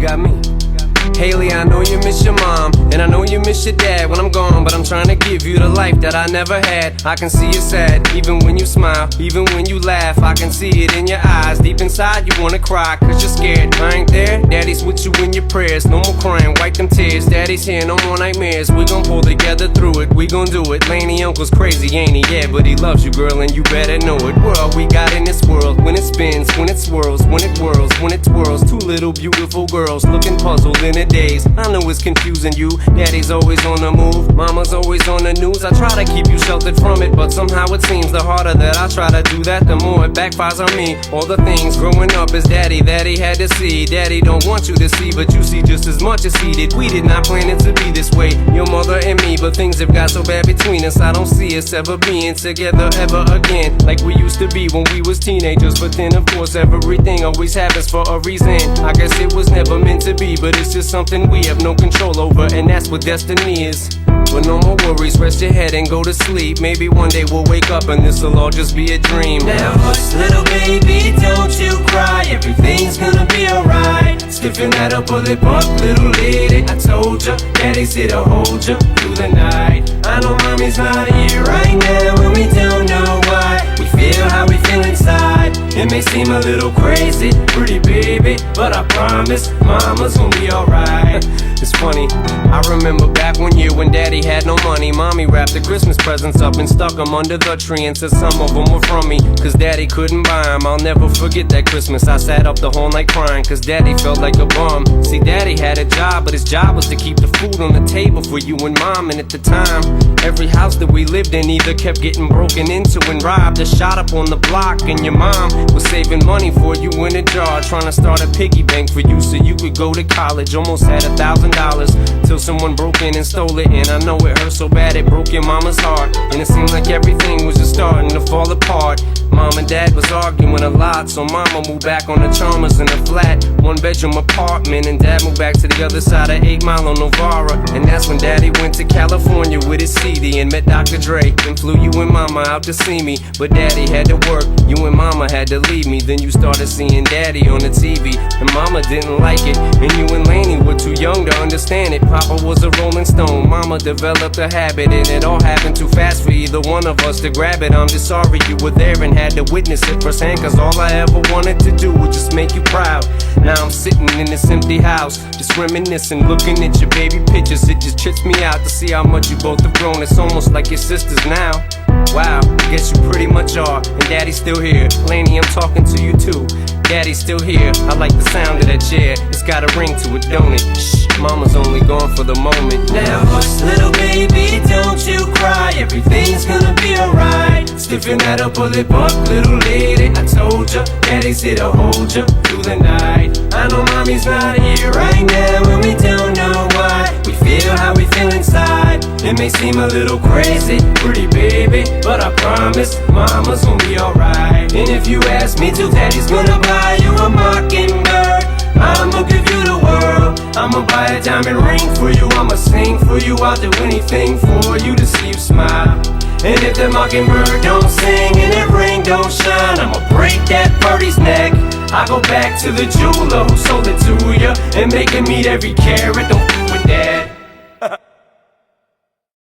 got me. Haley, I know you miss your mom, and I know you miss your dad when I'm gone, but I'm trying to give you the life that I never had. I can see you sad, even when you smile, even when you laugh. I can see it in your eyes, deep inside you wanna cry, cause you're scared. I ain't there, daddy's with you in your prayers. No more crying, wipe them tears, daddy's here, no more nightmares. We gon' pull together through it, we gon' do it. Laney uncle's crazy, ain't he? Yeah, but he loves you, girl, and you better know it. We're all we got in this world, when it spins, when it swirls, when it whirls, when it twirls. Two little beautiful girls looking puzzled in a daze. I know it's confusing you, daddy's always on the move, mama's always on the news. I try to keep you sheltered from it, but somehow it seems the harder that I try to do that, the more it backfires on me. All the things growing up as daddy that he had to see, daddy don't want you to see, but you see just as much as he did. We did not plan it to be this way, your mother and me, but things have got so bad between us. I don't see us ever being together ever again, like we used to be when we was teenagers. But then of course everything always happens for a reason. I guess it was never meant to be, but it's just something we have no control over, and that's what destiny is. But no more worries, rest your head and go to sleep. Maybe one day we'll wake up and this'll all just be a dream. Now hush, little baby, don't you cry, everything's gonna be alright. Stiffen that upper lip up, little lady, I told ya, daddy's here to hold ya through the night. I know mommy's not here right now, and we don't know why. We feel how we feel inside. It may seem a little crazy, pretty baby, but I promise mama's gonna be alright. It's funny, I remember back one year when daddy had no money. Mommy wrapped the Christmas presents up and stuck them under the tree and said some of them were from me, cause daddy couldn't buy them. I'll never forget that Christmas. I sat up the whole night crying, cause daddy felt like a bum. See, daddy had a job, but his job was to keep the food on the table for you and mom. And at the time, every house that we lived in either kept getting broken into and robbed or shot up on the block. And your mom was saving money for you in a jar, trying to start a piggy bank for you so you could go to college. Almost had $1,000 till someone broke in and stole it. And I know it hurt so bad it broke your mama's heart, and it seemed like everything was just starting to fall apart. Mom and dad was arguing a lot, so mama moved back on the Chalmers in a flat 1-bedroom apartment, and dad moved back to the other side of 8 Mile on Novara. And that's when daddy went to California with his CD and met Dr. Dre, and flew you and mama out to see me. But daddy had to work, you and mama had to leave me. Then you started seeing daddy on the TV, and mama didn't like it, and you and Laney were too young to understand it. Papa was a Rolling Stone, mama developed a habit, and it all happened too fast for either one of us to grab it. I'm just sorry you were there and had to witness it firsthand, cause all I ever wanted to do was just make you proud. Now I'm sitting in this empty house, just reminiscing, looking at your baby pictures. It just trips me out to see how much you both have grown. It's almost like your sisters now. Wow, guess you pretty much are, and daddy's still here. Laney, I'm talking to you too. Daddy's still here, I like the sound of that chair. It's got a ring to it, don't it? Shh, mama's only gone for the moment. Now hush, little baby, don't you cry, everything's gonna be alright. Stiffen that upper lip up, little lady, I told ya, daddy's here to hold ya through the night. I know mommy's not here right now, and we don't know why. We feel how we feel inside. It may seem a little crazy, pretty baby, but I promise mama's gonna be alright. And if you ask me to, daddy's gonna buy you a mockingbird. I'ma give you the world, I'ma buy a diamond ring for you, I'ma sing for you, I'll do anything for you to see you smile. And if that mockingbird don't sing and that ring don't shine, I'ma break that birdie's neck. I go back to the jeweler who sold it to ya, and make him eat every carat, don't f with that.